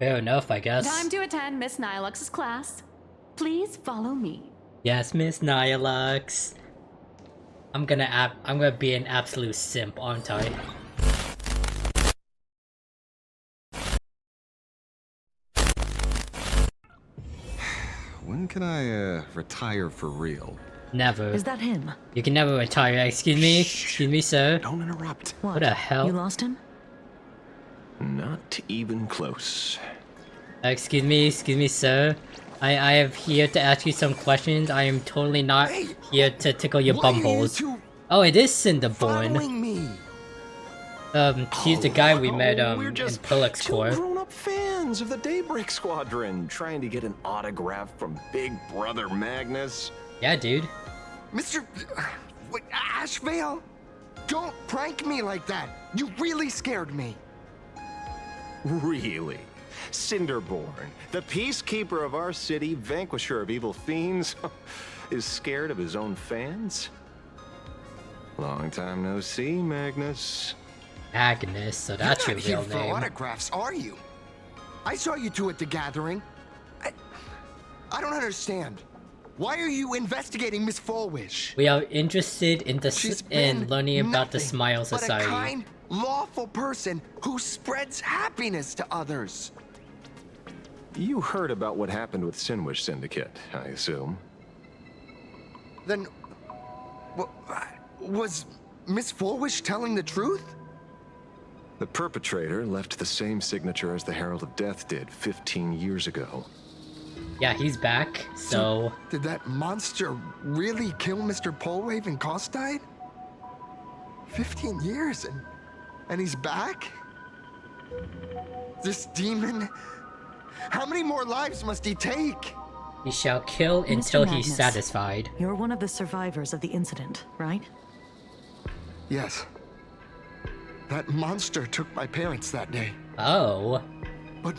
Fair enough, I guess. Time to attend Miss Nylux's class. Please follow me. Yes, Miss Nihilux. I'm gonna be an absolute simp, aren't I? When can I, retire for real? Never. Is that him? You can never retire. Excuse me? Excuse me, sir? Don't interrupt. What the hell? You lost him? Not even close. Excuse me, sir? I am here to ask you some questions. I am totally not here to tickle your bumholes. Oh, it is Cinderborn. Me. He's the guy we met, we're in just Pillock's two Corps. grown-up fans of the Daybreak Squadron, trying to get an autograph from Big Brother Magnus. Yeah, dude. Mr. Ashvale? Don't prank me like that. You really scared me. Really? Cinderborn, the peacekeeper of our city, vanquisher of evil fiends, is scared of his own fans? Long time no see, Magnus. Agnes, so that's your You're real not here for name. autographs, are you? I saw you two at the gathering. I don't understand. Why are you investigating Miss Fulwish? We are interested in She's in been learning about the nothing Smile but Society. a kind, lawful person who spreads happiness to others. You heard about what happened with Sinwish Syndicate, I assume. Then, was Miss Fulwish telling the truth? The perpetrator left the same signature as the Herald of Death did 15 years ago. Yeah, he's back, so... Did that monster really kill Mr. Polwave and Costide? 15 years and he's back? This demon? How many more lives must he take? He shall kill until he's Magnus, satisfied. You're one of the survivors of the incident, right? Yes. That monster took my parents that day. Oh. But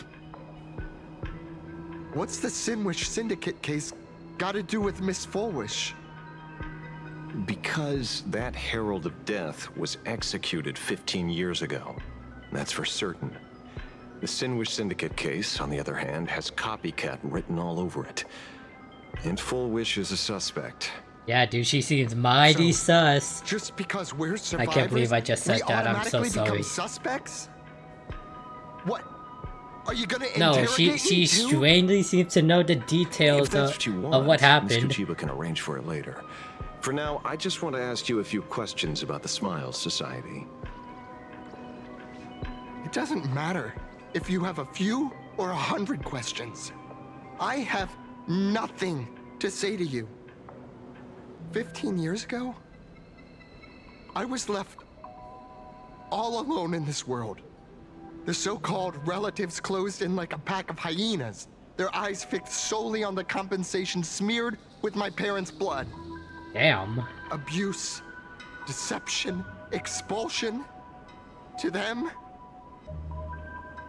what's the Sinwish Syndicate case got to do with Miss Fulwish? Because that Herald of Death was executed 15 years ago. That's for certain. The Sinwish Syndicate case, on the other hand, has copycat written all over it. And Fulwish is a suspect. Yeah, dude, she seems mighty sus. Just because we're survivors, I can't believe I just said we that. I'm so automatically sorry. become suspects? What? Are you gonna No, interrogate she me too? strangely seems to know the If details that's what you want, of what Mr. happened. Chiba can arrange for it later. For now, I just want to ask you a few questions about the Smile Society. It doesn't matter if you have a few or 100 questions. I have nothing to say to you. 15 years ago, I was left all alone in this world. The so-called relatives closed in like a pack of hyenas, their eyes fixed solely on the compensation smeared with my parents' blood. Damn. Abuse, deception, expulsion. To them,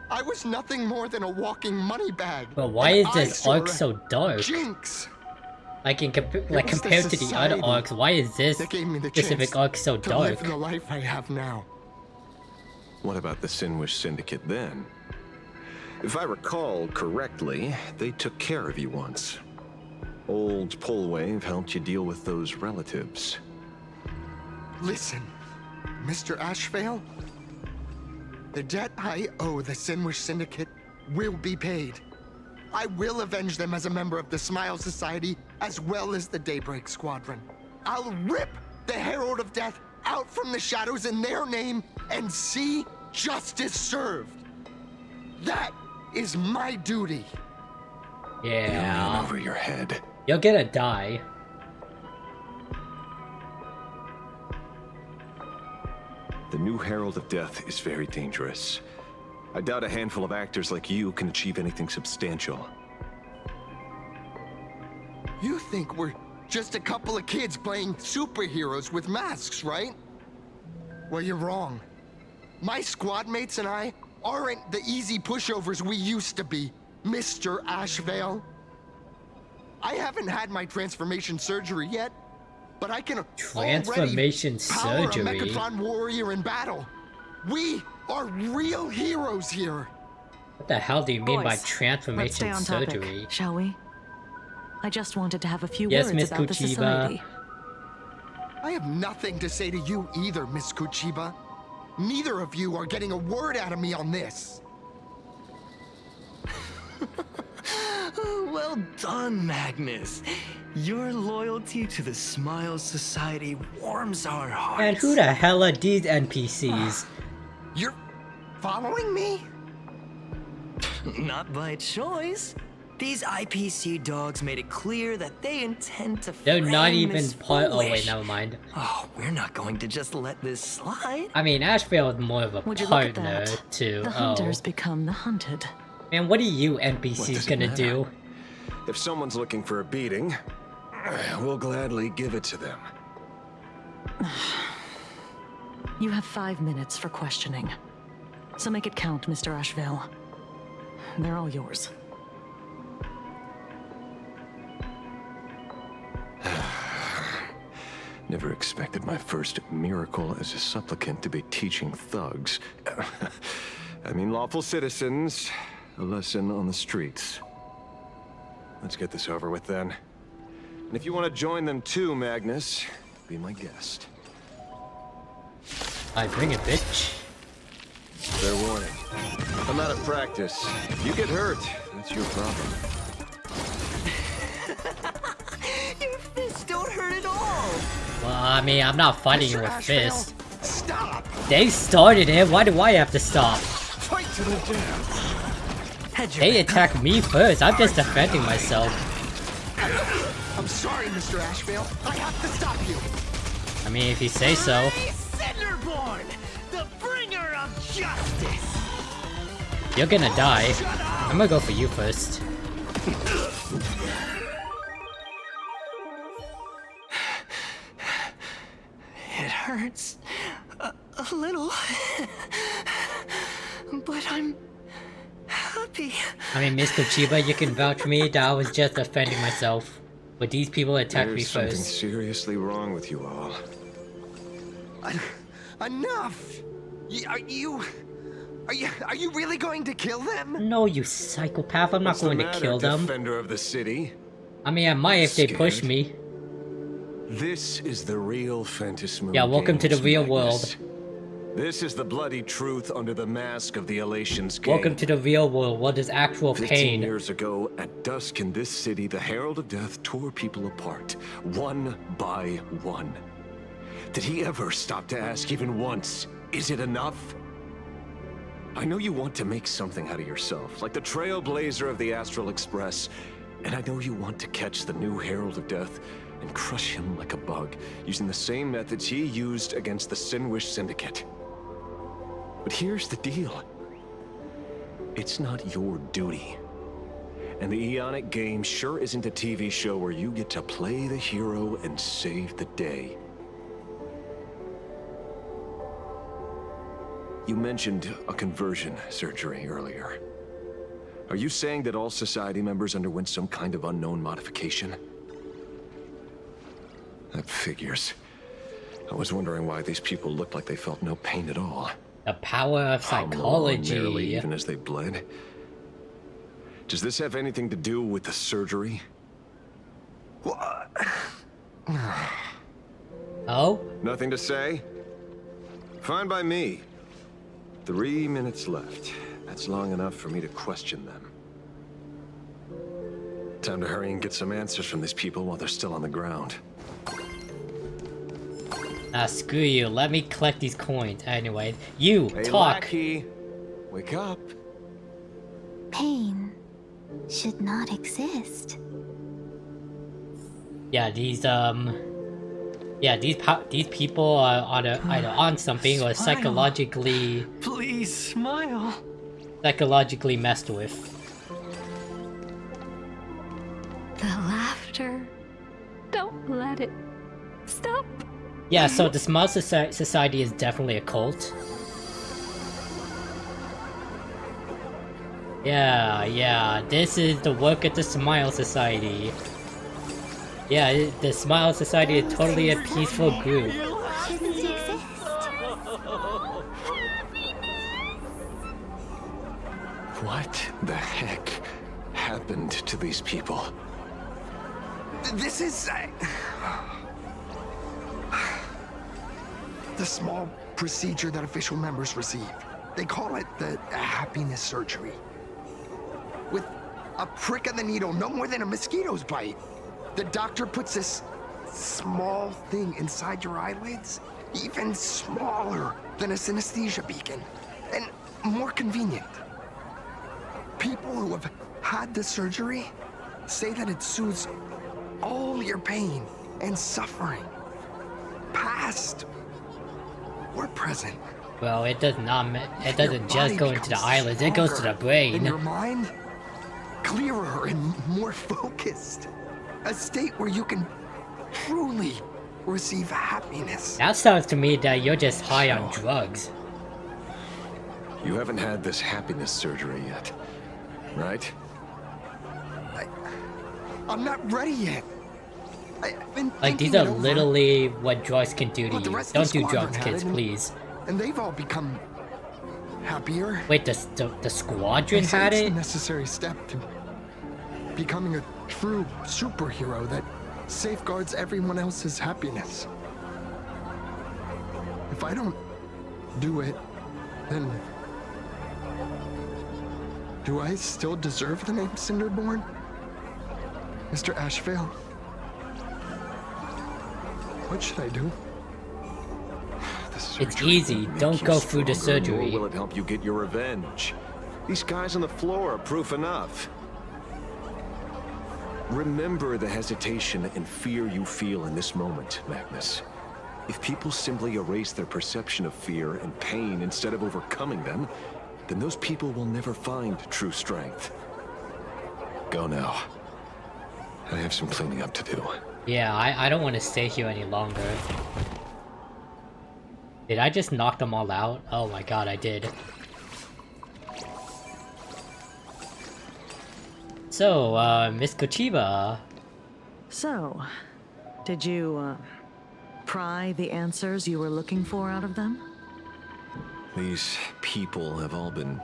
I was nothing more than a walking money bag. But why an is this eyesore, arc so dark? Jinx. Like was the compared to the other society arcs, why is this that gave me the specific chance arc so to dark? live the life I have now. What about the Sinwish Syndicate then? If I recall correctly, they took care of you once. Old Polwave helped you deal with those relatives. Listen, Mr. Ashvale, the debt I owe the Sinwish Syndicate will be paid. I will avenge them as a member of the Smile Society, as well as the Daybreak Squadron. I'll rip the Herald of Death out from the shadows in their name and see justice served. That is my duty. You're in Yeah. over your head. You're gonna die. The new Herald of Death is very dangerous. I doubt a handful of actors like you can achieve anything substantial. You think we're just a couple of kids playing superheroes with masks, right? Well, you're wrong. My squad mates and I aren't the easy pushovers we used to be, Mr. Ashvale. I haven't had my transformation surgery yet, but I can Transformation already power surgery? a Megatron warrior in battle. We are real heroes here. What the hell do you mean by Boys, let's stay transformation on surgery? topic, shall we? I just wanted to have a few Yes, words Miss about the Kuchiba. society. I have nothing to say to you either, Miss Kuchiba. Neither of you are getting a word out of me on this. Well done, Magnus. Your loyalty to the Smile Society warms our hearts. And who the hell are these NPCs? You're following me? Not by choice. These IPC dogs made it clear that they intend to They're not frame even this part. Oh wait, foolish. never mind. Oh, we're not going to just let this slide. I mean, Ashvale is more of a Would you look at partner that? to. The hunters become the hunted. Man, what are you What NPCs does it gonna matter? do? If someone's looking for a beating, we'll gladly give it to them. You have 5 minutes for questioning. So make it count, Mr. Ashvale. They're all yours. Never expected my first miracle as a supplicant to be teaching thugs. I mean, lawful citizens, a lesson on the streets. Let's get this over with then. And if you want to join them too, Magnus, be my guest. I bring it, bitch. Fair warning. I'm out of practice. If you get hurt, that's your problem. Your fists don't hurt at all. Well, I mean, I'm not fighting you Mr. with Ashvale, fists. Stop! They started it. Why do I have to stop? Fight to the death! Head your They attacked me first. I'm just defending myself. I'm sorry, Mr. Ashvale. I have to stop you. I mean, if you say so. Cinderborn, the bringer of justice. You're gonna die. I'm gonna go for you first. It hurts a little, but I'm happy. I mean, Miss Kochiba, you can vouch for me that I was just defending myself. But these people attacked me There's something first. seriously wrong with you all. Enough! Are you really going to kill them? No, you psychopath. I'm not What's the going to matter, kill them. Defender of the city? I mean, I might if they push Scared? me. This is the real Phantasmal. Yeah, welcome to the Games, real Magnus. This is the bloody truth under the mask of the Elations game. Welcome to the real world. What is actual 15 pain? years ago, at dusk in this city, the Herald of Death tore people apart, one by one. Did he ever stop to ask even once, is it enough? I know you want to make something out of yourself, like the trailblazer of the Astral Express, and I know you want to catch the new Herald of Death and crush him like a bug, using the same methods he used against the Sinwish Syndicate. But here's the deal. It's not your duty. And the Eonic game sure isn't a TV show where you get to play the hero and save the day. You mentioned a conversion surgery earlier. Are you saying that all society members underwent some kind of unknown modification? That figures. I was wondering why these people looked like they felt no pain at all. The power of Hum along merrily, psychology. even as they bled. Does this have anything to do with the surgery? Oh? Nothing to say? Fine by me. 3 minutes left. That's long enough for me to question them. Time to hurry and get some answers from these people while they're still on the ground. Ah, screw you. Let me collect these coins. Anyway, you, Hey, talk. lackey, wake up. Pain should not exist. Yeah, these people are either on something or Smile. psychologically Please smile. messed with. The laughter. Don't let it stop. Yeah, so the Smile Society is definitely a cult. Yeah, this is the work of the Smile Society. Yeah, the Smile Society is totally a peaceful group. Shouldn't exist. What the heck happened to these people? This is... the small procedure that official members receive. They call it the happiness surgery. With a prick of the needle, no more than a mosquito's bite. The doctor puts this small thing inside your eyelids, even smaller than a synesthesia beacon, and more convenient. People who have had the surgery say that it soothes all your pain and suffering, past or present. Well, it does not. It Your doesn't body just go into the becomes eyelids. It goes to the stronger, and brain. your mind clearer and more focused. A state where you can truly receive happiness. That sounds to me that you're just high on drugs. You haven't had this happiness surgery yet, right? I'm not ready yet. I've been Like, these thinking are it over, literally what drugs can do to but the you. rest Don't of the do squadron drugs, had kids, it, and- please. and they've all become happier. Wait, the squadron They say had it's it? the necessary step to becoming a true superhero that safeguards everyone else's happiness. If I don't do it, then do I still deserve the name Cinderborn? Mr. Ashvale? What should I do? The It's surgery easy. won't make Don't you go through the stronger, nor surgery. will it help you get your revenge? These guys on the floor are proof enough. Remember the hesitation and fear you feel in this moment, Magnus. If people simply erase their perception of fear and pain instead of overcoming them, then those people will never find true strength. Go now. I have some cleaning up to do. Yeah, I don't want to stay here any longer. Did I just knock them all out? Oh my god, I did. So, Miss Kochiba. So, did you, pry the answers you were looking for out of them? These people have all been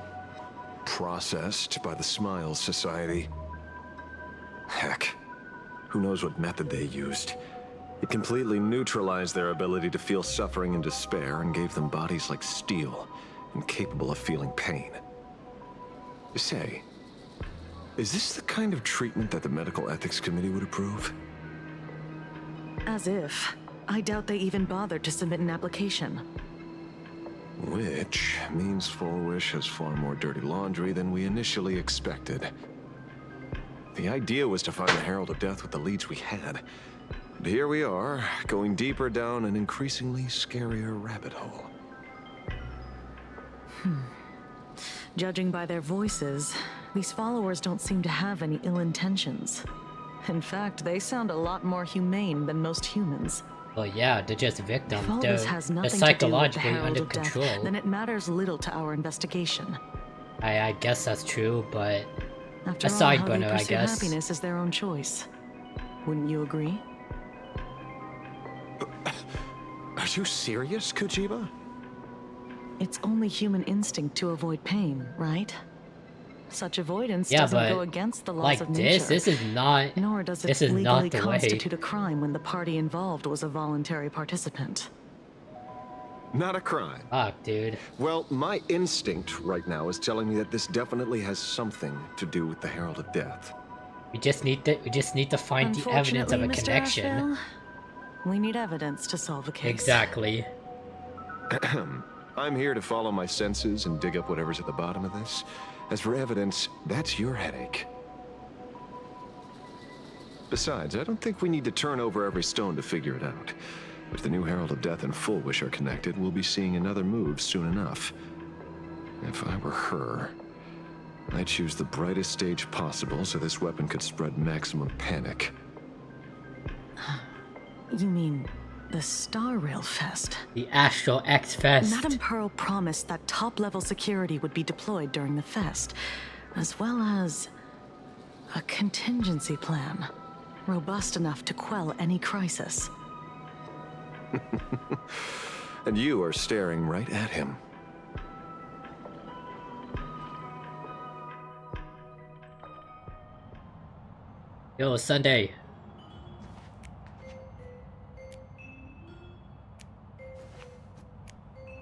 processed by the Smiles Society. Heck, who knows what method they used. It completely neutralized their ability to feel suffering and despair and gave them bodies like steel, incapable of feeling pain. Say, is this the kind of treatment that the Medical Ethics Committee would approve? As if. I doubt they even bothered to submit an application. Which means Fullwish has far more dirty laundry than we initially expected. The idea was to find the Herald of Death with the leads we had. And here we are, going deeper down an increasingly scarier rabbit hole. Judging by their voices, these followers don't seem to have any ill intentions. In fact, they sound a lot more humane than most humans. Well, yeah, they're just victims. If all They're, this has they're nothing to do with the psychologically Herald under of Death, control. then it matters little to our investigation. I guess that's true, but After a all, side how they burner, I pursue guess. happiness is their own choice. Wouldn't you agree? Are you serious, Kojiba? It's only human instinct to avoid pain, right? Such avoidance Yeah, doesn't but go against the laws like of nature. this is not. Nor does it This is not legally the way. constitute a crime when the party involved was a voluntary participant. Not a crime. Fuck, dude. Well, my instinct right now is telling me that this definitely has something to do with the Herald of Death. We just need to find the evidence of a Unfortunately, Mr. connection. Asheville, we need evidence to solve a case. Exactly. I'm here to follow my senses and dig up whatever's at the bottom of this. As for evidence, that's your headache. Besides, I don't think we need to turn over every stone to figure it out. If the new Herald of Death and Fullwish are connected, we'll be seeing another move soon enough. If I were her, I'd choose the brightest stage possible so this weapon could spread maximum panic. You mean the Star Rail Fest? The Astral X Fest. Madame Pearl promised that top-level security would be deployed during the fest, as well as a contingency plan, robust enough to quell any crisis. And you are staring right at him. Yo, Sunday.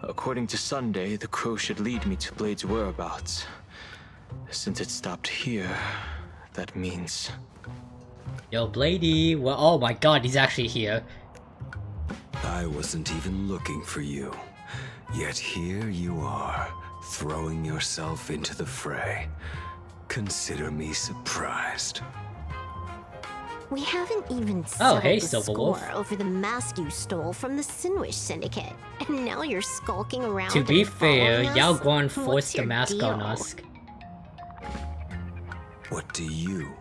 According to Sunday, the crow should lead me to Blade's whereabouts. Since it stopped here, that means... Yo, Bladey. Well, oh my god, he's actually here. I wasn't even looking for you. Yet here you are, throwing yourself into the fray. Consider me surprised. We haven't even Oh, settled hey, the Silverwolf. score over the mask you stole from the Sinwish Syndicate. And now you're skulking around To be and fair, following Yao us? Guan What's forced the your mask on deal? us. What do you,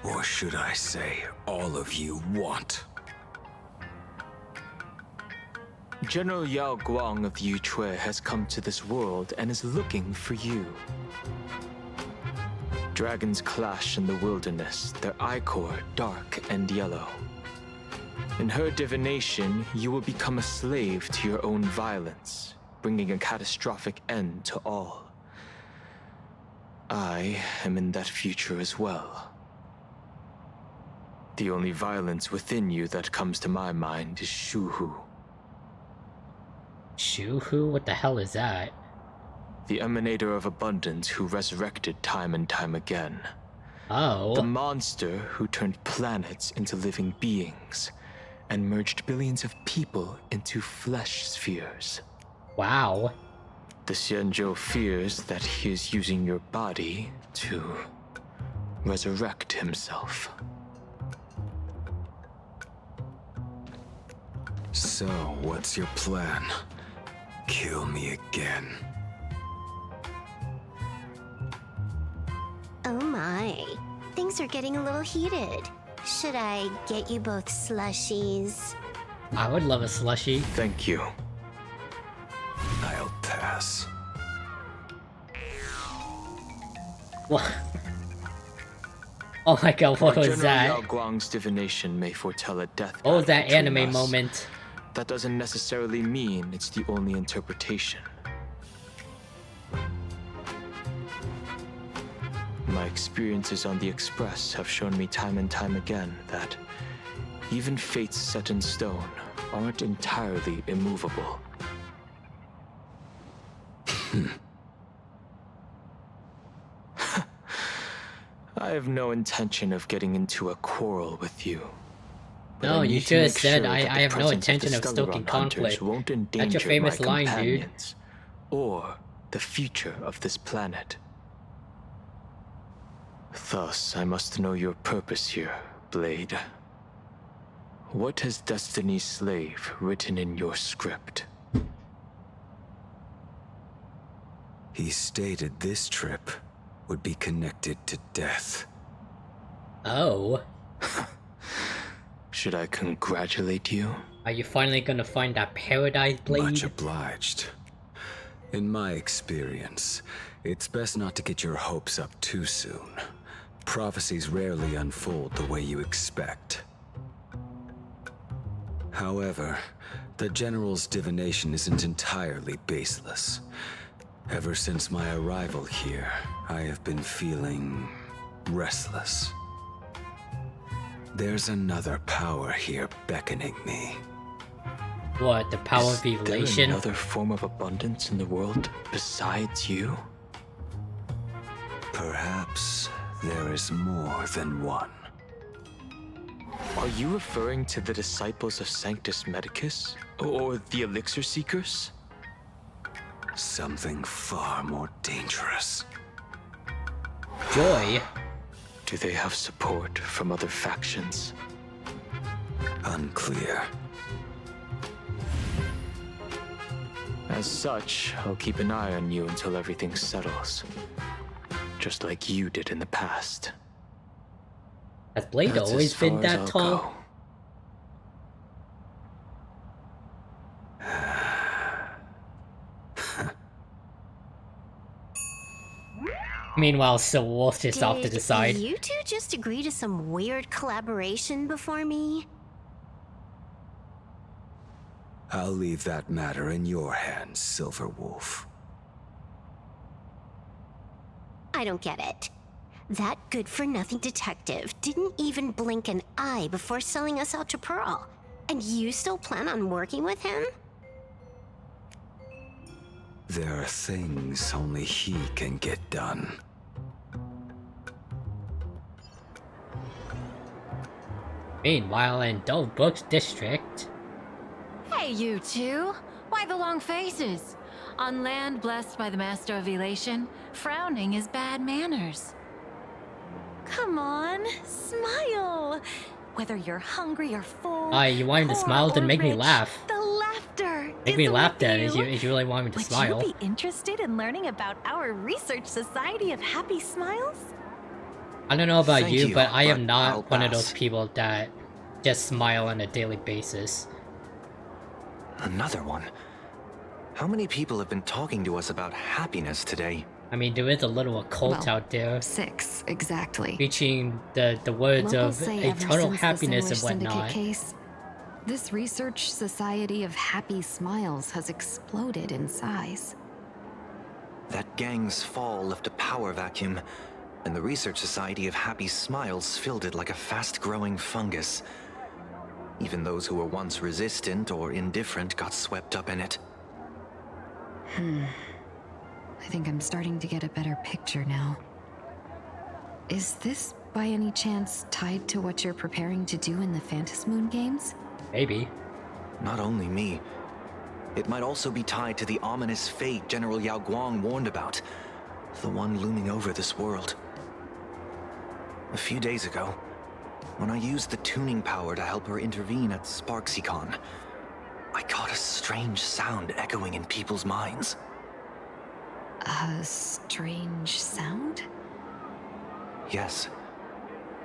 or should I say, all of you want? General Yao Guang of the Yuchui has come to this world and is looking for you. Dragons clash in the wilderness, their ichor dark and yellow. In her divination, you will become a slave to your own violence, bringing a catastrophic end to all. I am in that future as well. The only violence within you that comes to my mind is Shuhu. Shuhu? What the hell is that? The emanator of abundance who resurrected time and time again. The Oh. monster who turned planets into living beings and merged billions of people into flesh spheres. Wow. The Xianzhou fears that he is using your body to resurrect himself. So, what's your plan? Kill me again. Oh my. Things are getting a little heated. Should I get you both slushies? I would love a slushie. Thank you. I'll pass. What? Oh my god, what While was General Yao that? Guang's divination may foretell a death What was path that anime between us, moment? that doesn't necessarily mean it's the only interpretation. My experiences on the Express have shown me time and time again that even fates set in stone aren't entirely immovable. I have no intention of getting into a quarrel with you. But No, I you need to should have make said, sure I that the have no presence intention the of stoking Stellaron hunters conflict. won't That's your endanger famous my line, dude. companions or the future of this planet. Thus, I must know your purpose here, Blade. What has Destiny's Slave written in your script? He stated this trip would be connected to death. Oh. Should I congratulate you? Are you finally gonna find that paradise blade? Much obliged. In my experience, it's best not to get your hopes up too soon. Prophecies rarely unfold the way you expect. However, the General's divination isn't entirely baseless. Ever since my arrival here, I have been feeling restless. There's another power here beckoning me. What, the power Is of there evolution? another form of abundance in the world besides you? Perhaps there is more than one. Are you referring to the disciples of Sanctus Medicus? Or the Elixir Seekers? Something far more dangerous. Joy. Do they have support from other factions? Unclear. As such, I'll keep an eye on you until everything settles. Just like you did in the past. Has Blade That's always as been far as that I'll tall? go. Meanwhile, Silverwolf is off to the Did side. you two just agree to some weird collaboration before me? I'll leave that matter in your hands, Silverwolf. I don't get it. That good-for-nothing detective didn't even blink an eye before selling us out to Pearl. And you still plan on working with him? There are things only he can get done. Meanwhile, in Dove Books District... Hey, you two! Why the long faces? On land blessed by the Master of Elation, frowning is bad manners. Come on, smile. Whether you're hungry or full, you want him to poor smile? Then or make me rich, laugh. The laughter Make me is laugh with then, you. if you really want me to smile. Would you be interested in learning about our Research Society of Happy Smiles? I don't know about Thank you, you, but I am but not I'll one of those pass. people that just smile on a daily basis. Another one. How many people have been talking to us about happiness today? I mean, there is a little occult out there 6, exactly. preaching the words Locals of say ever eternal since happiness the and Syndicate whatnot. case, this Research Society of Happy Smiles has exploded in size. That gang's fall left a power vacuum, and the Research Society of Happy Smiles filled it like a fast-growing fungus. Even those who were once resistant or indifferent got swept up in it. I think I'm starting to get a better picture now. Is this, by any chance, tied to what you're preparing to do in the Phantasmoon games? Maybe. Not only me. It might also be tied to the ominous fate General Yao Guang warned about. The one looming over this world. A few days ago, when I used the tuning power to help her intervene at SparksyCon, I caught a strange sound echoing in people's minds. A strange sound? Yes.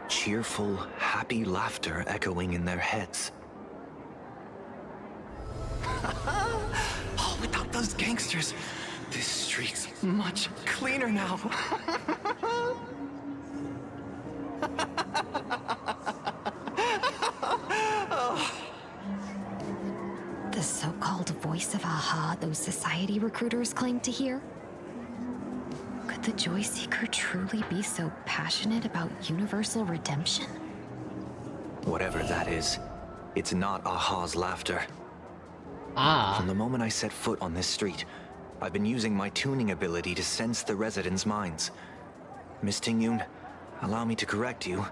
Cheerful, happy laughter echoing in their heads. Oh, without those gangsters, this street's much cleaner now. The so-called voice of Aha those society recruiters claim to hear? Could the Joy Seeker truly be so passionate about universal redemption? Whatever that is, it's not Aha's laughter. Ah. From the moment I set foot on this street, I've been using my tuning ability to sense the residents' minds. Miss Tingyun, allow me to correct you.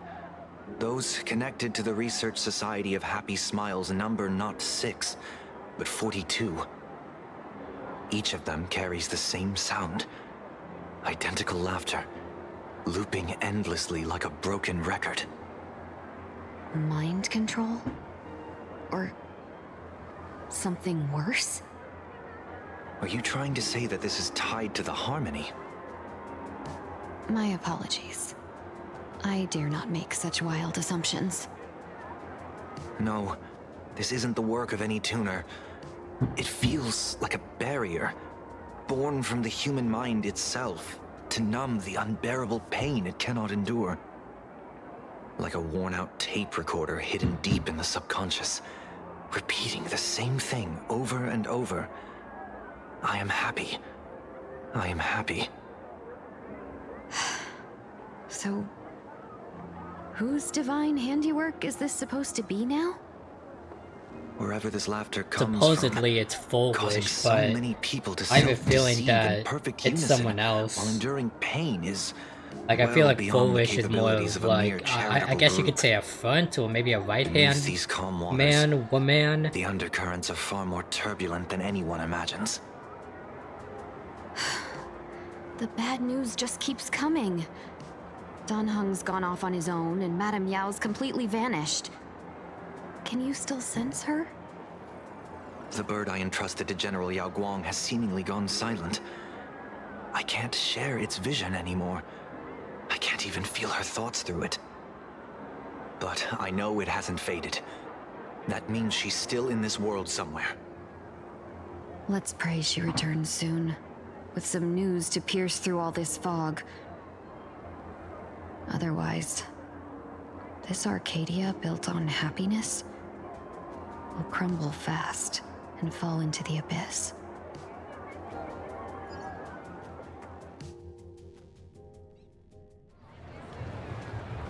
Those connected to the Research Society of Happy Smiles number not 6, but 42. Each of them carries the same sound. Identical laughter, looping endlessly like a broken record. Mind control? Or something worse? Are you trying to say that this is tied to the harmony? My apologies. I dare not make such wild assumptions. No, this isn't the work of any tuner. It feels like a barrier, born from the human mind itself, to numb the unbearable pain it cannot endure. Like a worn-out tape recorder hidden deep in the subconscious, repeating the same thing over and over. I am happy. I am happy. So, whose divine handiwork is this supposed to be now? Wherever this laughter comes Supposedly it's from, causing foolish, so but many people to I have a feeling self-deceive in that perfect it's unison someone else. while enduring pain is Like, I feel well like beyond the foolish is more capabilities of of a mere like, I charitable guess you could group. say a front, or maybe a right Beneath hand these calm waters, man, woman. the undercurrents are far more turbulent than anyone imagines. The bad news just keeps coming. Dan Heng's gone off on his own, and Madame Yao's completely vanished. Can you still sense her? The bird I entrusted to General Yao Guang has seemingly gone silent. I can't share its vision anymore. I can't even feel her thoughts through it. But I know it hasn't faded. That means she's still in this world somewhere. Let's pray she returns soon, with some news to pierce through all this fog. Otherwise, this Arcadia built on happiness will crumble fast and fall into the abyss.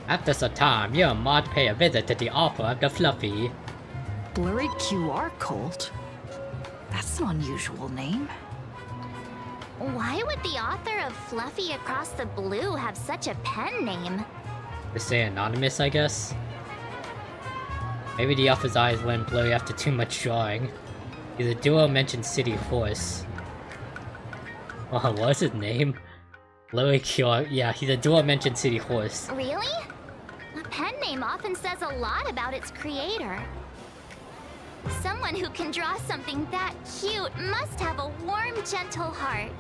After some time, you and Maud pay a visit to the author of the Fluffy. Blurry QR cult? That's an unusual name. Why would the author of Fluffy Across the Blue have such a pen name? To say anonymous, I guess? Maybe the author's eyes went blurry after too much drawing. He's a dual-mentioned city horse. Oh, what's his name? Blurry QR. Yeah, he's a dual-mentioned city horse. Really? A pen name often says a lot about its creator. Someone who can draw something that cute must have a warm, gentle heart.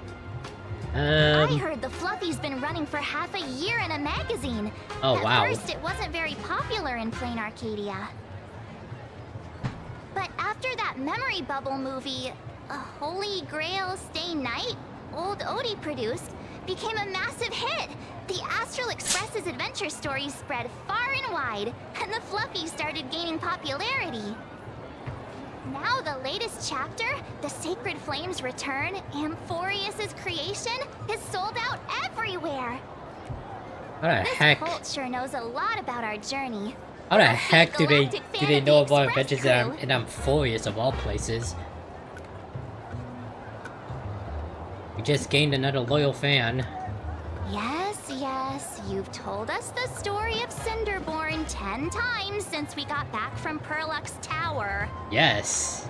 I heard the Fluffy's been running for half a year in a magazine. Oh, wow. At first, it wasn't very popular in Planarcadia. But after that memory bubble movie, A Holy Grail Stay Night, Old Odie produced, became a massive hit. The Astral Express's adventure stories spread far and wide, and the Fluffy started gaining popularity. Now the latest chapter, The Sacred Flames Return, Amphorius's creation, is sold out everywhere. How the heck? This cult sure knows a lot about our journey. How the heck do they know about adventures in Amphorius of all places? We just gained another loyal fan. Yes, you've told us the story of Cinderborn 10 times since we got back from Perlux Tower. Yes.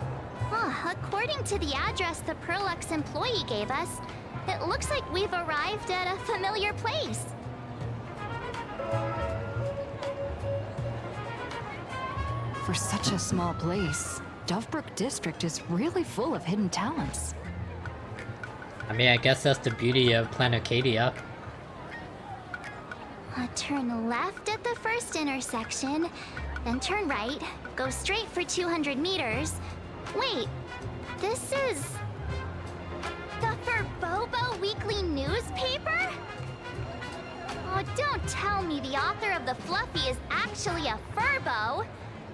According to the address the Perlux employee gave us, it looks like we've arrived at a familiar place. For such a small place, Dovebrook District is really full of hidden talents. I mean, I guess that's the beauty of Planarcadia. Turn left at the first intersection, then turn right, go straight for 200 meters. Wait, this is... the Furbobo Weekly newspaper? Oh, don't tell me the author of the Fluffy is actually a Furbo.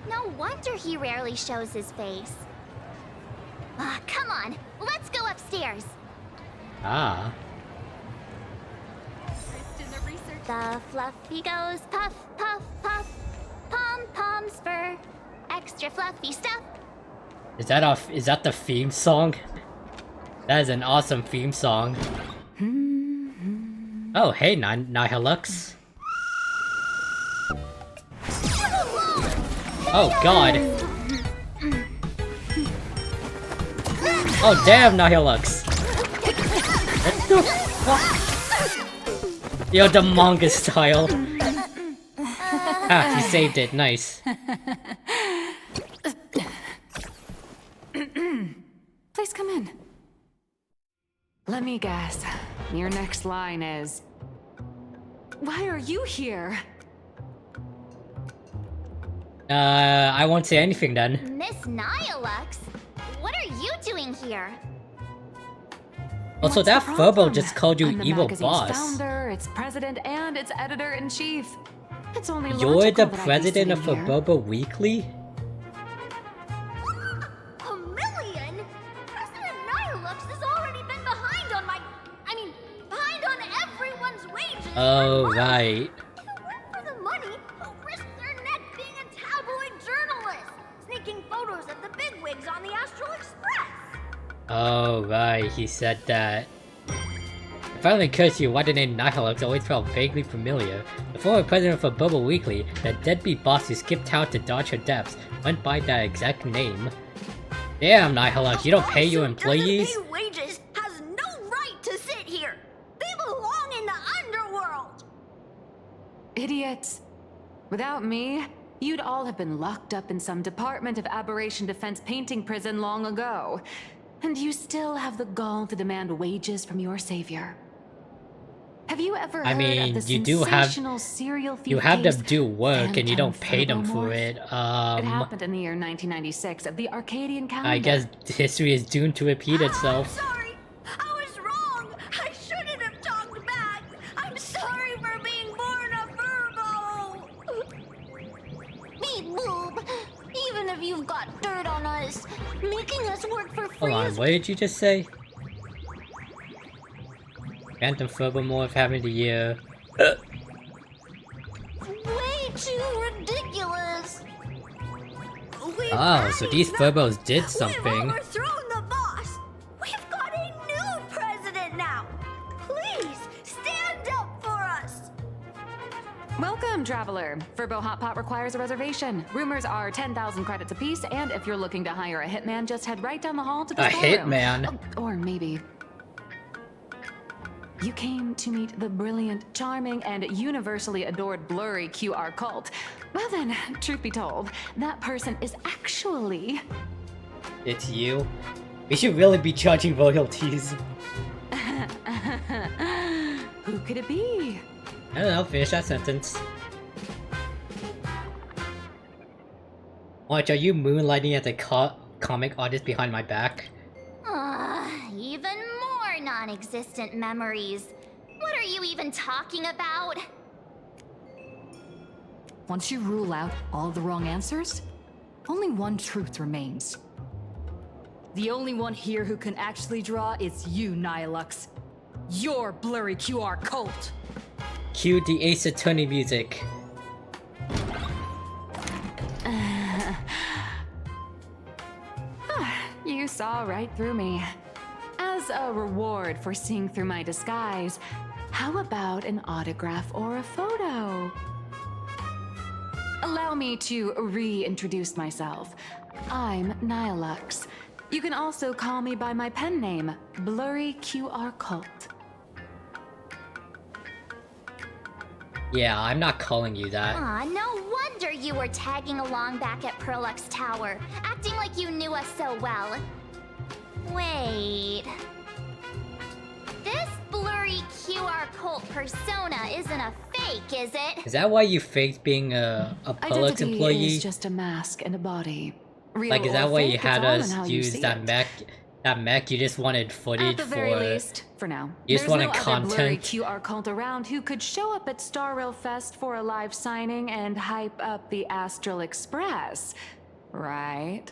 No wonder he rarely shows his face. Come on, let's go upstairs. Ah. The Fluffy goes puff, puff, puff, pom-poms for extra fluffy stuff. Is that the theme song? That is an awesome theme song. Oh, hey, Nihilux. Oh god. Oh damn, Nihilux. What the fuck? Yo, the manga style. Ah, he saved it. Nice. Please come in. Let me guess. Your next line is... Why are you here? I won't say anything then. Miss Nihilux, what are you doing here? Also, that Furbo just called you I'm the evil magazine's boss. founder, its president, and its editor-in-chief. It's only You're logical the that president I'd of be sitting here. Furboba Weekly? A million? President Nihilux has already been behind on behind on everyone's wages. Oh, right. If it weren't for the money, who risked their neck being a tabloid journalist, sneaking photos of the bigwigs on the Astral Express? Oh, right, he said that. It finally occurs to you why the name Nihilux always felt vaguely familiar. The former president of Furboba Weekly, that deadbeat boss who skipped town to dodge her depths, went by that exact name. Damn, Nihilux, you don't pay your employees? Doesn't pay wages has no right to sit here. They belong in the underworld. Idiots. Without me, you'd all have been locked up in some Department of Aberration Defense painting prison long ago. And you still have the gall to demand wages from your savior. Have you ever heard of the you do have sensational serial thief you have case, them do work and you don't Phantom pay them for Phobomorph? it. It happened in the year 1996 of the Arcadian calendar. I guess history is doomed to repeat itself. Sorry, I was wrong. I shouldn't have talked back. I'm sorry for being born a Virgo. Beep boop. Even if you've got dirt on us, making us work for free. Hold on, what did you just say? Phantom Phobomorph having the year. way too ridiculous. Oh, so these Furbos did something. We've overthrown the boss. We've got a new president now. Please stand up for us. Welcome, traveler. Furbo Hot Pot requires a reservation. Rumors are 10,000 credits apiece, and if you're looking to hire a hitman, just head right down the hall to the storeroom. Hitman? Or maybe... You came to meet the brilliant, charming, and universally adored blurry QR cult. Well then, truth be told, that person is actually... It's you? We should really be charging royalties. Who could it be? I don't know, finish that sentence. Watch, are you moonlighting as a comic artist behind my back? Even more non-existent memories. What are you even talking about? Once you rule out all the wrong answers, only one truth remains. The only one here who can actually draw is you, Nihilux. Your blurry QR cult. Cue the Ace Attorney music. You saw right through me. As a reward for seeing through my disguise, how about an autograph or a photo? Allow me to reintroduce myself. I'm Nihilux. You can also call me by my pen name, Blurry QR Cult. Yeah, I'm not calling you that. Aw, no wonder you were tagging along back at Perlux Tower, acting like you knew us so well. Wait... This blurry QR cult persona isn't a fake, is it? Is that why you faked being a Pollux Identity employee? is just a mask and a body. Real Like, is that or why fake, you it's had all in us how you use see that it. mech? That mech, you just wanted footage At the for... very least, for now. You just There's wanted no other blurry content. QR cult around who could show up at Star Rail Fest for a live signing and hype up the Astral Express, right?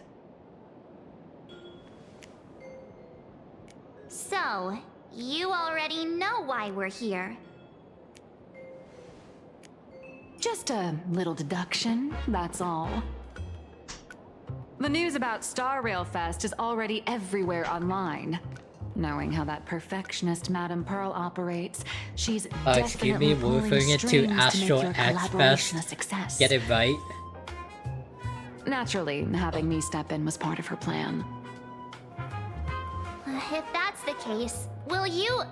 So, you already know why we're here. Just a little deduction, that's all. The news about Star Rail Fest is already everywhere online. Knowing how that perfectionist Madame Pearl operates, she's excuse me, definitely we're pulling referring it to strings Astral to make your X collaboration a Fest. success. Get it right. Naturally, having me step in was part of her plan. If that's the case, will you...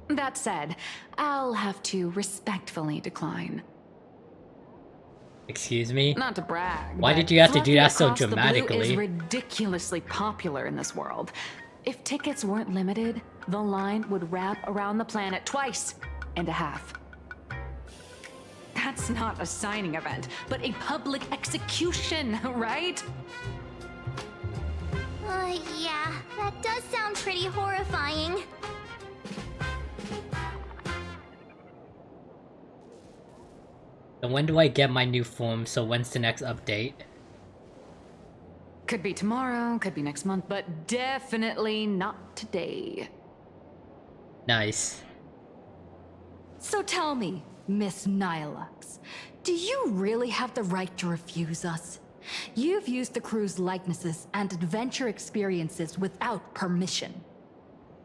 That said, I'll have to respectfully decline. Excuse me? Not to brag. Why but did you have to do Fluffy that so Across the Blue dramatically? is ridiculously popular in this world. If tickets weren't limited, the line would wrap around the planet twice and a half. That's not a signing event, but a public execution, right? Yeah, that does sound pretty horrifying. And when do I get my new form? So when's the next update? Could be tomorrow, could be next month, but definitely not today. Nice. So tell me, Miss Nihilux, do you really have the right to refuse us? You've used the crew's likenesses and adventure experiences without permission.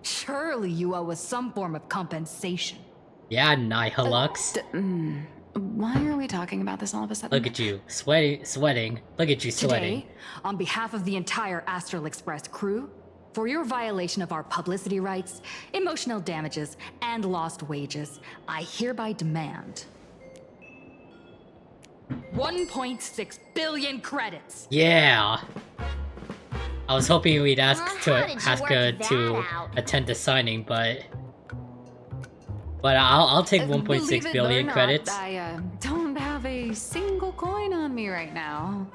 Surely you owe us some form of compensation. Yeah, Nihilux. Why are we talking about this all of a sudden? Look at you, sweating. Look at you sweating. Today, on behalf of the entire Astral Express crew, for your violation of our publicity rights, emotional damages, and lost wages, I hereby demand 1.6 billion credits. Yeah. I was hoping we'd ask How to did you ask work her that to out? attend the signing, but I'll take 1.6 billion Not, credits. I don't have a single coin on me right now.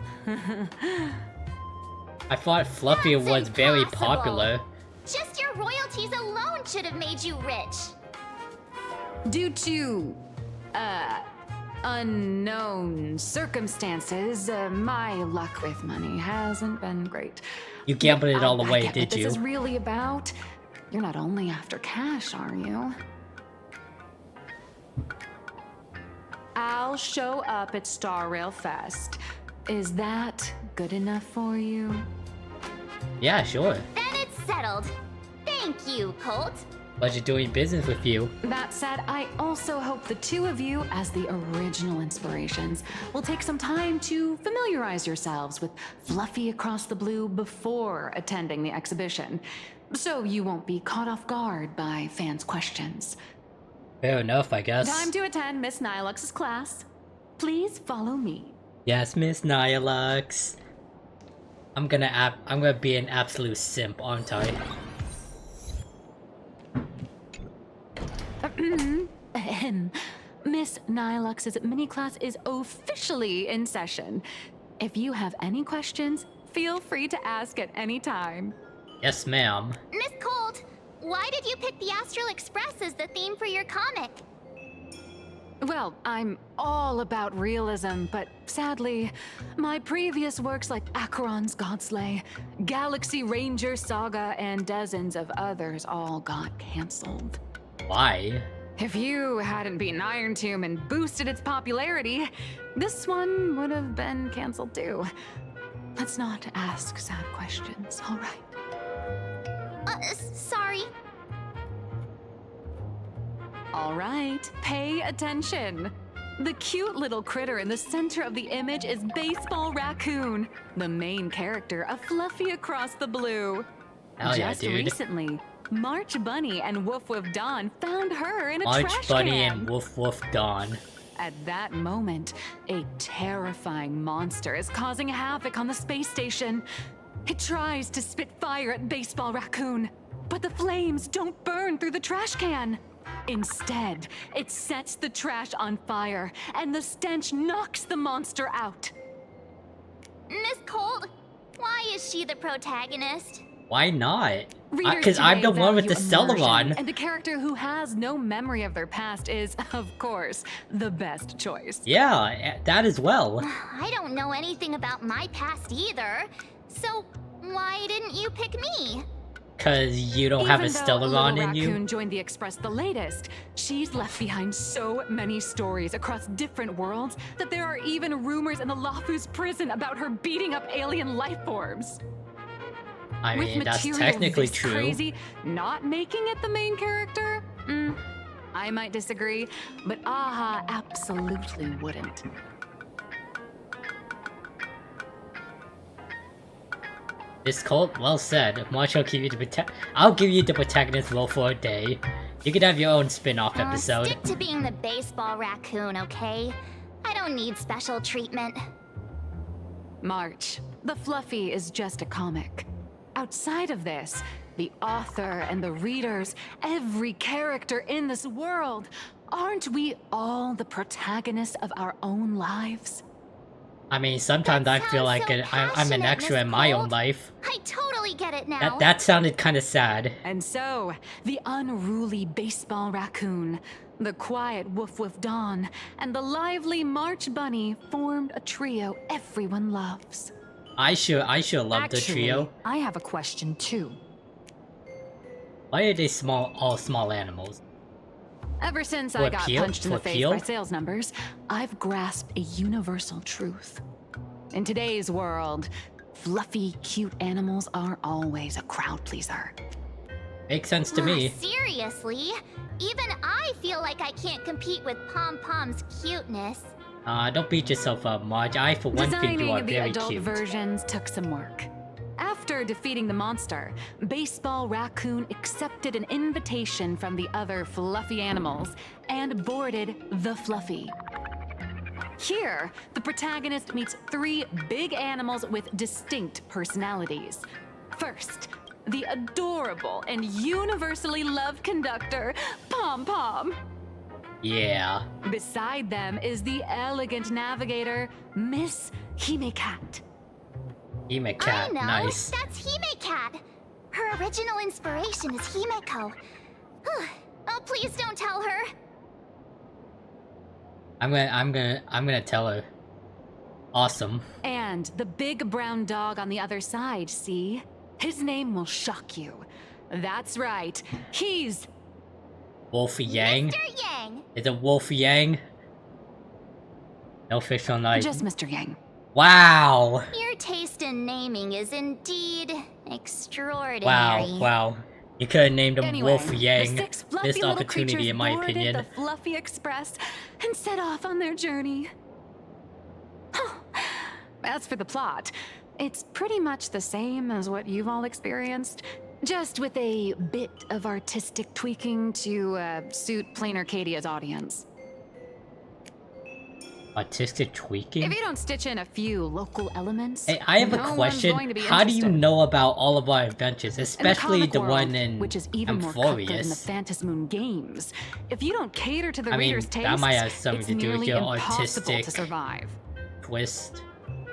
I thought Fluffy That's was very impossible. popular. Just your royalties alone should have made you rich. Due to, unknown circumstances, my luck with money hasn't been great. You gambled it all I away, get did what you? This is really about. You're not only after cash, are you? all show up at Star Rail Fest. Is that good enough for you? Yeah, sure. Then it's settled. Thank you, Colt. Pleasure doing business with you. That said, I also hope the two of you, as the original inspirations, will take some time to familiarize yourselves with Fluffy Across the Blue before attending the exhibition, so you won't be caught off guard by fans' questions. Fair enough, I guess. Time to attend Miss Nilux's class. Please follow me. Yes, Miss Nihilux. I'm gonna be an absolute simp, aren't I? Miss Nilux's mini class is officially in session. If you have any questions, feel free to ask at any time. Yes, ma'am. Miss Colt, why did you pick the Astral Express as the theme for your comic? Well, I'm all about realism, but sadly, my previous works like Acheron's Godslay, Galaxy Ranger Saga, and dozens of others all got cancelled. Why? If you hadn't beaten Iron Tomb and boosted its popularity, this one would have been cancelled too. Let's not ask sad questions, all right? Sorry. All right, pay attention. The cute little critter in the center of the image is Baseball Raccoon, the main character of Fluffy Across the Blue. Hell yeah, Just dude. recently, March Bunny and Woof Woof Dawn found her in a March trash Bunny can. and Woof Woof Dawn. At that moment, a terrifying monster is causing havoc on the space station. It tries to spit fire at Baseball Raccoon, but the flames don't burn through the trash can. Instead, it sets the trash on fire, and the stench knocks the monster out. Miss Colt, why is she the protagonist? Why not? Readers Because I'm the today one with value the Celeron. immersion, and a character who has no memory of their past is, of course, the best choice. Yeah, that as well. I don't know anything about my past either. So, why didn't you pick me? Because you don't have a Even though Celeron Little in you. Raccoon joined the Express the latest, she's left behind so many stories across different worlds that there are even rumors in the Lafu's prison about her beating up alien life forms. I With mean, that's material technically this true. Crazy, not making it the main character? I might disagree, but Aha absolutely wouldn't. This Colt, well said. March, I'll give you the protagonist role for a day. You could have your own spin-off episode. Stick to being the Baseball Raccoon, okay? I don't need special treatment. March, the Fluffy is just a comic. Outside of this, the author and the readers, every character in this world, aren't we all the protagonists of our own lives? I mean, sometimes I feel like I'm an extra in my own life. I totally get it now. That sounded kind of sad. And so, the unruly Baseball Raccoon, the quiet Woof Woof Dawn, and the lively March Bunny formed a trio everyone loves. I sure love the trio. I have a question too. Why are they all small animals? Ever since For I got appeal? punched in For the face appeal? by sales numbers, I've grasped a universal truth. In today's world, fluffy, cute animals aren't always a crowd pleaser. Makes sense to me. Seriously? Even I feel like I can't compete with Pom Pom's cuteness. Don't beat yourself up, Marge. I, for one, think you are Designing the very adult cute. versions took some work. After defeating the monster, Baseball Raccoon accepted an invitation from the other fluffy animals and boarded the Fluffy. Here, the protagonist meets three big animals with distinct personalities. First, the adorable and universally loved conductor, Pom Pom. Yeah. Beside them is the elegant navigator, Miss Hime-Cat. Hime-Cat, I know, nice. that's Hime-Cat. Her original inspiration is Himeko. Oh, please don't tell her. I'm gonna tell her. Awesome. And the big brown dog on the other side, see? His name will shock you. That's right, he's Wolfie Yang. Mr. Yang. Is it Wolfie Yang? No official night. Just Mr. Yang. Wow! Your taste in naming is indeed extraordinary. Wow. You could have named him Anyway, Wolf the Yang. 6 fluffy Missed little opportunity, creatures in my boarded opinion. the Fluffy Express and set off on their journey. As for the plot, it's pretty much the same as what you've all experienced, just with a bit of artistic tweaking to suit Planarcadia's audience. Artistic tweaking? If you don't stitch in a few local elements, Hey, I have no a one's question. going to be How do you interested. know about all of our adventures, especially In the comic one world, in which is even more cutthroat in the Amphorius? Phantasmoon games. If you don't cater to the I mean, reader's that taste, might have something it's to do with nearly your impossible artistic to survive. twist.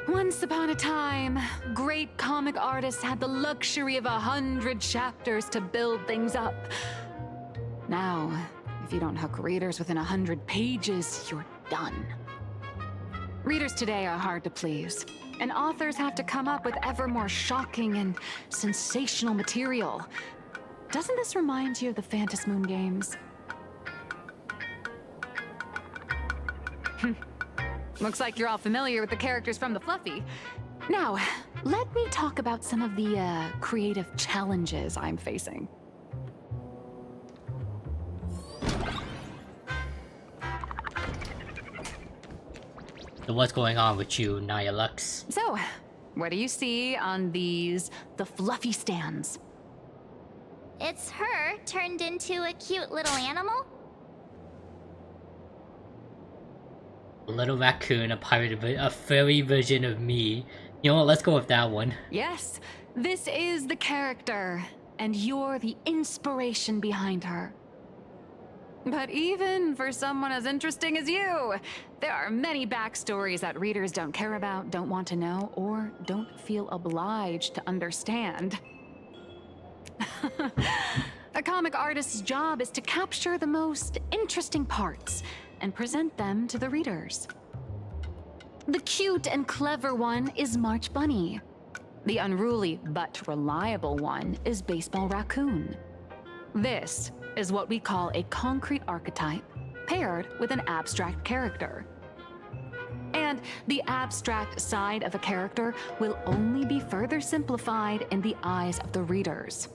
Once upon a time, great comic artists had the luxury of 100 chapters to build things up. Now, if you don't hook readers within 100 pages, you're done. Readers today are hard to please, and authors have to come up with ever more shocking and sensational material. Doesn't this remind you of the Phantasmoon games? Looks like you're all familiar with the characters from the Fluffy. Now, let me talk about some of the creative challenges I'm facing. So what's going on with you, Nia Lux? So, what do you see on the Fluffy stands? It's her turned into a cute little animal? A little raccoon, a furry version of me. You know what, let's go with that one. Yes, this is the character, and you're the inspiration behind her. But even for someone as interesting as you, there are many backstories that readers don't care about, don't want to know, or don't feel obliged to understand. A comic artist's job is to capture the most interesting parts and present them to the readers. The cute and clever one is March Bunny. The unruly but reliable one is Baseball Raccoon. This is what we call a concrete archetype paired with an abstract character. And the abstract side of a character will only be further simplified in the eyes of the readers.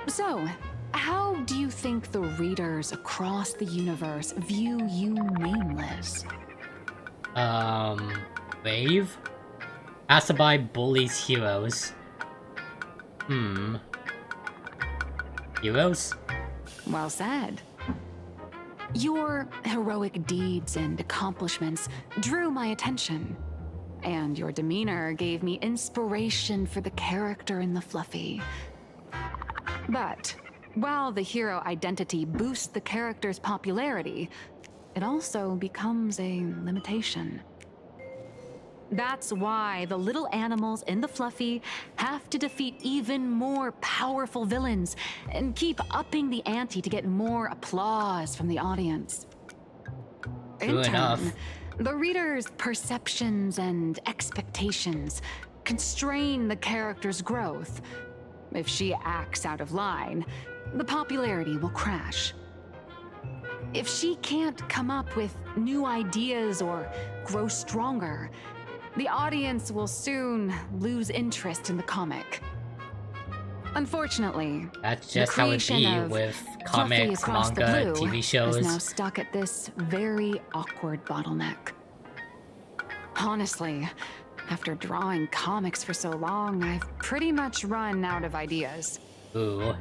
So, how do you think the readers across the universe view you nameless? Wave? Passerby bullies heroes. Heroes? Well said. Your heroic deeds and accomplishments drew my attention, and your demeanor gave me inspiration for the character in the Fluffy. But while the hero identity boosts the character's popularity, it also becomes a limitation. That's why the little animals in the Fluffy have to defeat even more powerful villains and keep upping the ante to get more applause from the audience. In turn, the reader's perceptions and expectations constrain the character's growth. If she acts out of line, the popularity will crash. If she can't come up with new ideas or grow stronger, the audience will soon lose interest in the comic. Unfortunately, that's just how it be with comics, manga, TV shows. Is now stuck at this very awkward bottleneck. Honestly, after drawing comics for so long, I've pretty much run out of ideas. Ooh.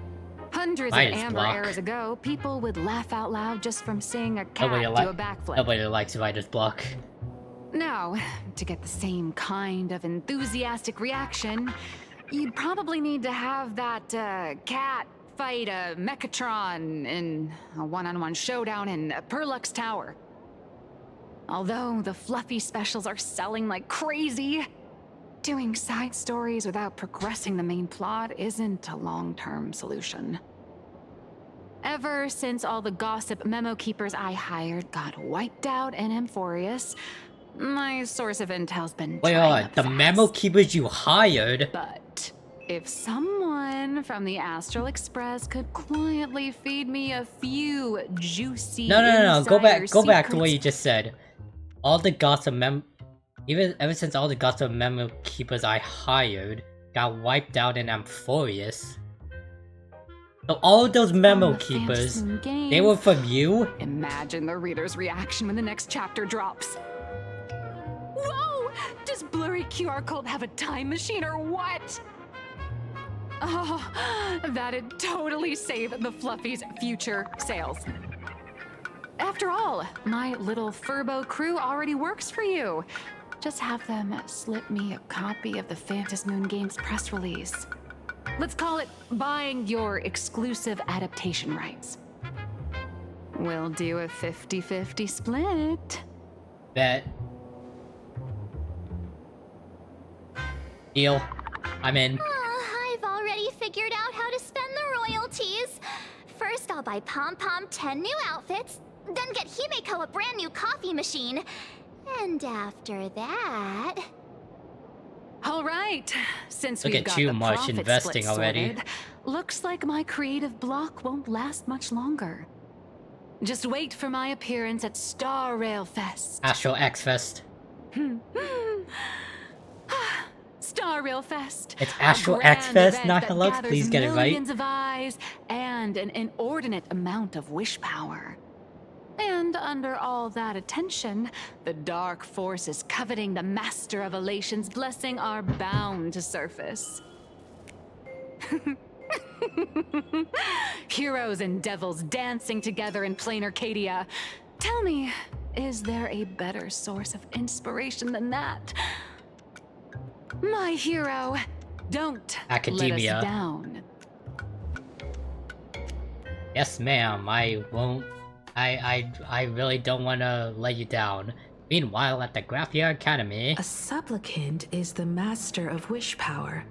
Hundreds of Amber Eras ago, people would laugh out loud just from seeing a cat do a backflip. Nobody likes writer's block. Now, to get the same kind of enthusiastic reaction, you'd probably need to have that cat fight a Mechatron in a one-on-one showdown in Perlux Tower. Although the Fluffy specials are selling like crazy, doing side stories without progressing the main plot isn't a long-term solution. Ever since all the gossip memo keepers I hired got wiped out in Amphorius, my source of intel's been Wait, the memo keepers you hired? But if someone from the Astral Express could quietly feed me a few juicy No, go back to what secrets- you just said. all the gossip ever since all the gossip memo keepers I hired got wiped out in Amphorius. So all of those memo keepers, they were from you? Imagine the reader's reaction when the next chapter drops. Whoa! Does blurry QR code have a time machine or what? Oh, that'd totally save the Fluffy's future sales. After all, my little Furbo crew already works for you. Just have them slip me a copy of the Phantasmoon Games press release. Let's call it buying your exclusive adaptation rights. We'll do a 50-50 split. Bet. Deal. I'm in. I've already figured out how to spend the royalties. First, I'll buy Pom Pom 10 new outfits, then get Himeko a brand new coffee machine. And after that... All right, since Look we've at got you, the March, profit investing split already. sorted, looks like my creative block won't last much longer. Just wait for my appearance at Star Rail Fest. Astro X Fest. Star Rail Fest. It's Astro a grand X Fest, event not that Hello. gathers Please get it right. millions of eyes and an inordinate amount of wish power. And under all that attention, the dark forces coveting the Master of Elation's blessing are bound to surface. Heroes and devils dancing together in Planarcadia. Tell me, is there a better source of inspiration than that? My hero, don't Academia. let us down. Yes, ma'am. I won't. I really don't want to let you down. Meanwhile, at the Graphia Academy, A supplicant is the master of wish power,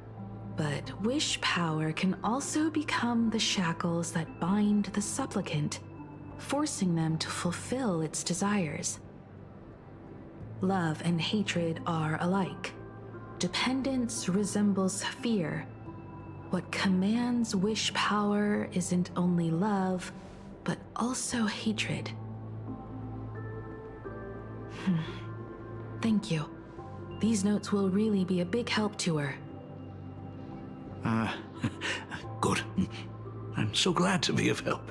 but wish power can also become the shackles that bind the supplicant, forcing them to fulfill its desires. Love and hatred are alike. Dependence resembles fear. What commands wish power isn't only love, but also hatred. Thank you. These notes will really be a big help to her. Good. I'm so glad to be of help.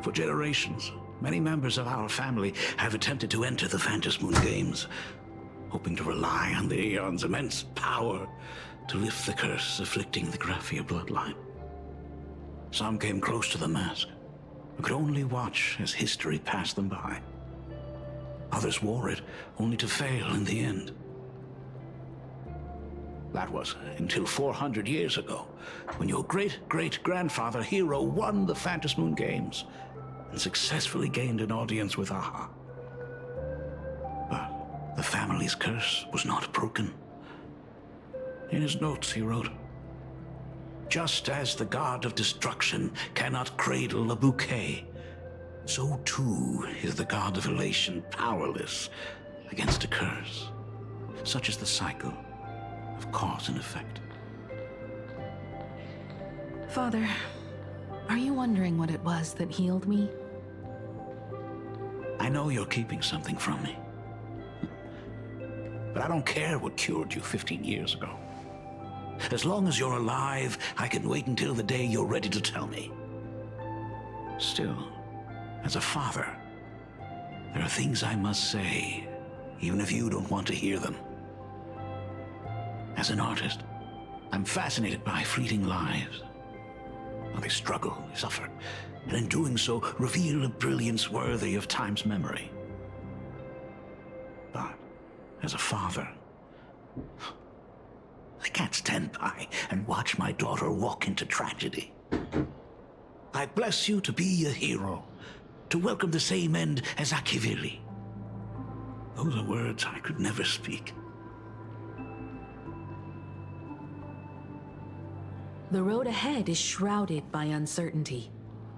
For generations, many members of our family have attempted to enter the Phantasmoon Games, hoping to rely on the Aeon's immense power to lift the curse afflicting the Graphia bloodline. Some came close to the mask, but could only watch as history passed them by. Others wore it, only to fail in the end. That was until 400 years ago, when your great-great-grandfather Hero won the Phantasmoon Games and successfully gained an audience with Aha. But the family's curse was not broken. In his notes, he wrote, "Just as the god of destruction cannot cradle a bouquet, so too is the god of elation powerless against a curse. Such is the cycle of cause and effect." Father, are you wondering what it was that healed me? I know you're keeping something from me. But I don't care what cured you 15 years ago. As long as you're alive, I can wait until the day you're ready to tell me. Still, as a father, there are things I must say, even if you don't want to hear them. As an artist, I'm fascinated by fleeting lives. How they struggle, they suffer, and in doing so, reveal a brilliance worthy of time's memory. But as a father, I can't stand by and watch my daughter walk into tragedy. I bless you to be a hero, to welcome the same end as Akivili. Those are words I could never speak. The road ahead is shrouded by uncertainty,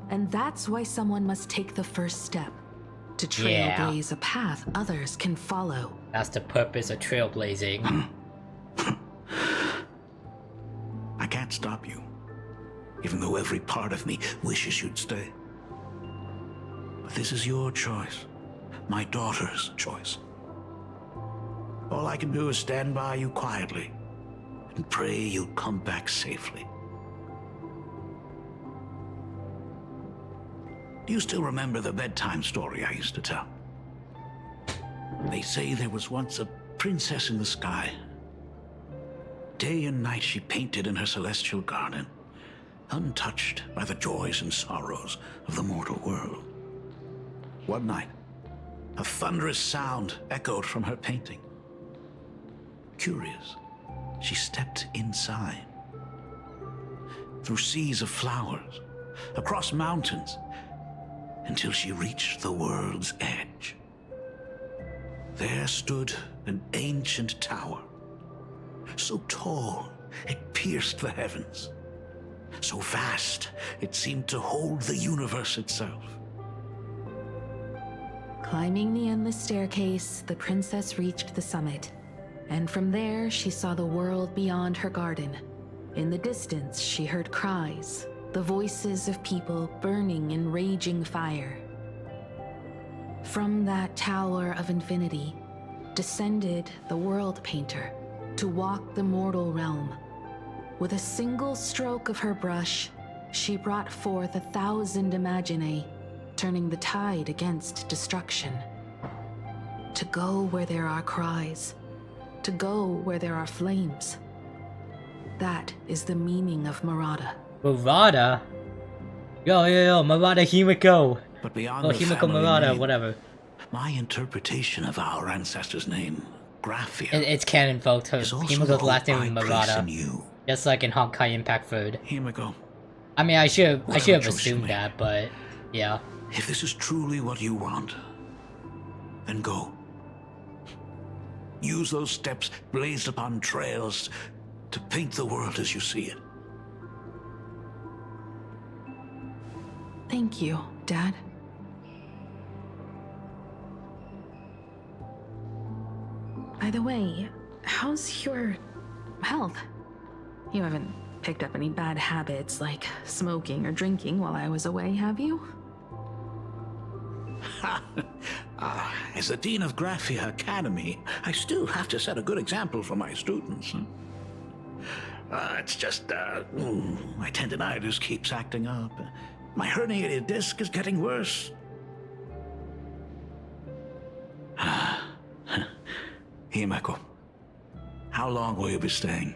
and that's why someone must take the first step, to trailblaze a path others can follow. That's the purpose of trailblazing. I can't stop you, even though every part of me wishes you'd stay. But this is your choice, my daughter's choice. All I can do is stand by you quietly and pray you'll come back safely. Do you still remember the bedtime story I used to tell? They say there was once a princess in the sky. Day and night she painted in her celestial garden, untouched by the joys and sorrows of the mortal world. One night, a thunderous sound echoed from her painting. Curious, she stepped inside. Through seas of flowers, across mountains, until she reached the world's edge. There stood an ancient tower, so tall it pierced the heavens, so vast it seemed to hold the universe itself. Climbing the endless staircase, the princess reached the summit, and from there she saw the world beyond her garden. In the distance, she heard cries, the voices of people burning in raging fire. From that tower of infinity descended the world painter to walk the mortal realm. With a single stroke of her brush, she brought forth 1,000 imaginae, turning the tide against destruction. To go where there are cries, to go where there are flames. That is the meaning of Murata. Murata? Yo, Murata Himiko! But beyond oh, the Himiko family Murata, name, whatever. my interpretation of our ancestor's name, Graphia, It's canon, folks. Himiko's last name is Murata. Just like in Honkai Impact Food. Himiko. I mean, I should have choice you assumed make. that, but yeah. If this is truly what you want, then go. Use those steps blazed upon trails to paint the world as you see it. Thank you, Dad. By the way, how's your health? You haven't picked up any bad habits like smoking or drinking while I was away, have you? As the Dean of Graphia Academy, I still have to set a good example for my students. It's just, my tendinitis keeps acting up. My herniated disc is getting worse. Himeko, how long will you be staying?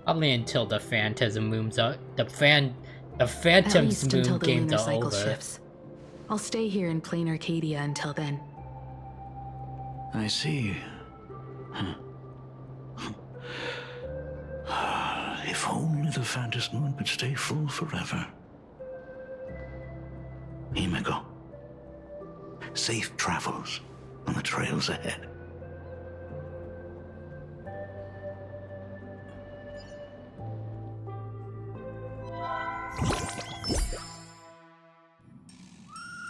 Probably until the Phantasm moons are the At Phantom's least moon until the games lunar are cycle over. shifts. I'll stay here in Planarcadia until then. I see. If only the Phantom moon could stay full forever. Himeko, safe travels on the trails ahead.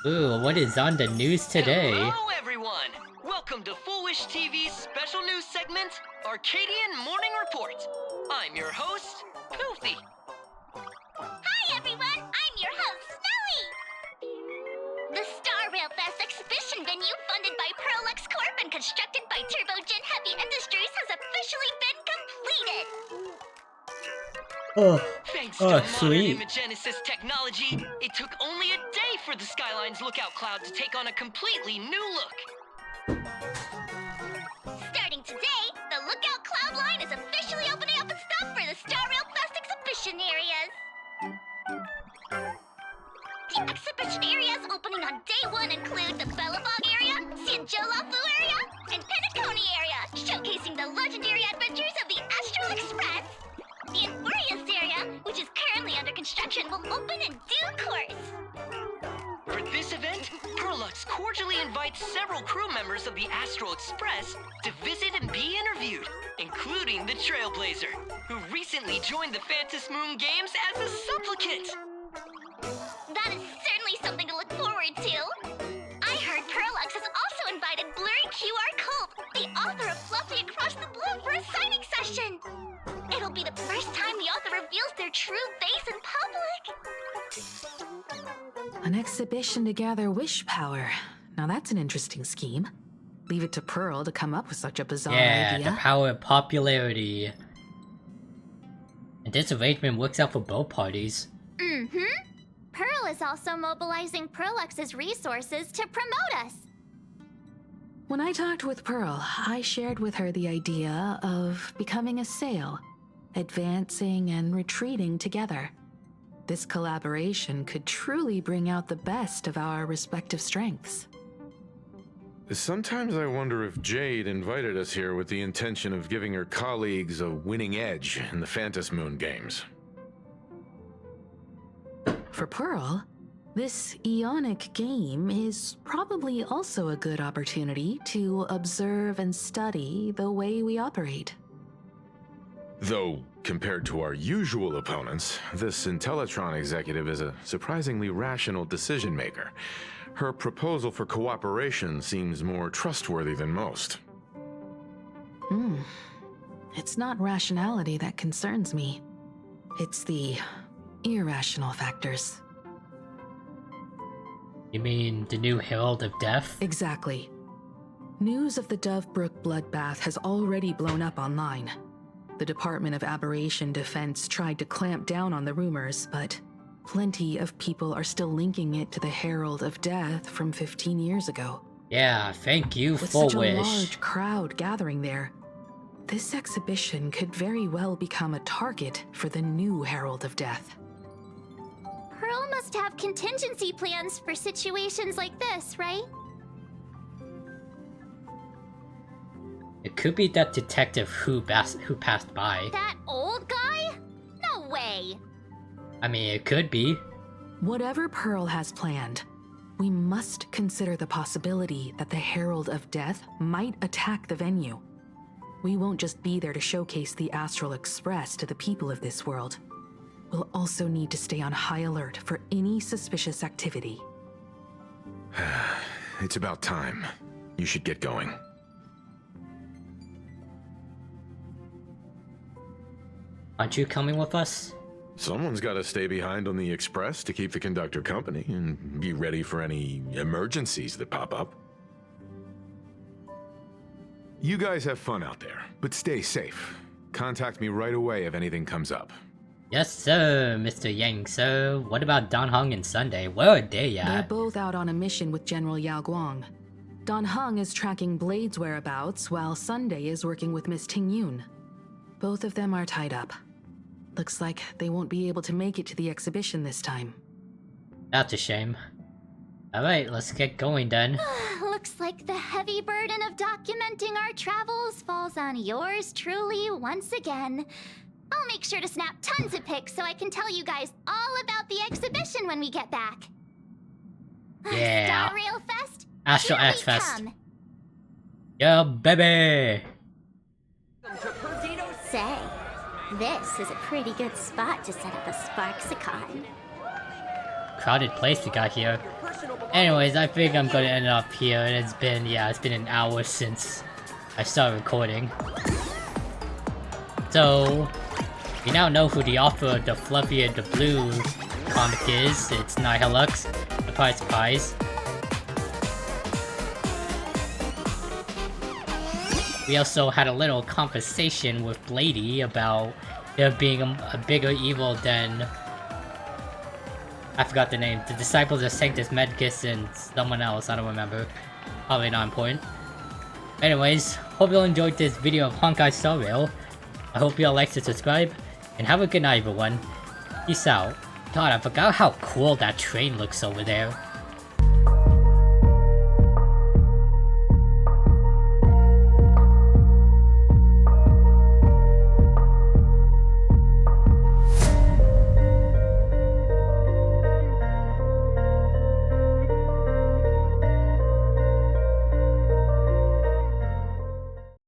Ooh, what is on the news today? Hello, everyone! Welcome to Full Wish TV's special news segment, Arcadian Morning Report. I'm your host, Poofy. Hi, everyone! I'm your host, Snowy! The Star Rail Fest exhibition venue funded by Pearlux Corp and constructed by Turbogen Heavy Industries has officially been completed! Thanks to modern Imagenesis technology, it took only a day for the Skyline's lookout cloud to take on a completely new look. Starting today, the lookout cloud line is officially opening up its stuff for the Star Rail Fest exhibition areas. The exhibition areas opening on day 1 include the Bellabog area, Sanjolafu area, and Penacony area, showcasing the legendary adventures of the Astral Express. The Infurious area, which is currently under construction, will open in due course. For this event, Pearlux cordially invites several crew members of the Astral Express to visit and be interviewed, including the Trailblazer, who recently joined the Phantom Moon Games as a supplicant. That is certainly something to look forward to. I heard Pearlux has also invited Blurry QR Cult, the author of Fluffy Across the Blue, for a signing session. It'll be the first time the author reveals their true face in public. An exhibition to gather wish power. Now that's an interesting scheme. Leave it to Pearl to come up with such a bizarre Yeah, idea. the power of popularity. And this arrangement works out for both parties. Mm-hmm. Pearl is also mobilizing Perlux's resources to promote us. When I talked with Pearl, I shared with her the idea of becoming a sail, advancing and retreating together. This collaboration could truly bring out the best of our respective strengths. Sometimes I wonder if Jade invited us here with the intention of giving her colleagues a winning edge in the Phantom Moon games. For Pearl, this Ionic game is probably also a good opportunity to observe and study the way we operate. Though, compared to our usual opponents, this Intellitron executive is a surprisingly rational decision maker. Her proposal for cooperation seems more trustworthy than most. It's not rationality that concerns me. It's the irrational factors. You mean the new Herald of Death? Exactly. News of the Dovebrook bloodbath has already blown up online. The Department of Aberration Defense tried to clamp down on the rumors, but plenty of people are still linking it to the Herald of Death from 15 years ago. Yeah, thank you, With Full such a Wish. large crowd gathering there, this exhibition could very well become a target for the new Herald of Death. Pearl must have contingency plans for situations like this, right? It could be that detective who passed by. That old guy? No way! I mean, it could be. Whatever Pearl has planned, we must consider the possibility that the Herald of Death might attack the venue. We won't just be there to showcase the Astral Express to the people of this world. We'll also need to stay on high alert for any suspicious activity. It's about time. You should get going. Aren't you coming with us? Someone's got to stay behind on the express to keep the conductor company and be ready for any emergencies that pop up. You guys have fun out there, but stay safe. Contact me right away if anything comes up. Yes, sir, Mr. Yang. So, what about Don Hung and Sunday? Where are they at? They're both out on a mission with General Yao Guang. Don Hung is tracking Blade's whereabouts, while Sunday is working with Miss Ting Yun. Both of them are tied up. Looks like they won't be able to make it to the exhibition this time. That's a shame. Alright, let's get going then. Looks like the heavy burden of documenting our travels falls on yours truly once again. I'll make sure to snap tons of pics so I can tell you guys all about the exhibition when we get back. Yeah. Star Rail Fest? Astral Here X we Fest. come. Yo, baby! Say, this is a pretty good spot to set up a Sparksicon. Crowded place we got here. Anyways, I think I'm gonna end up here. It's been an hour since I started recording. So, you now know who the author of the Fluffy and the Blue comic is. It's Nihilux. Surprise, surprise. We also had a little conversation with Blady about there being a bigger evil than... I forgot the name. The Disciples of Sanctus Medicus and someone else, I don't remember. Probably not important. Anyways, hope you all enjoyed this video of Honkai Star Rail. I hope you all liked and subscribe, and have a good night everyone. Peace out. God, I forgot how cool that train looks over there.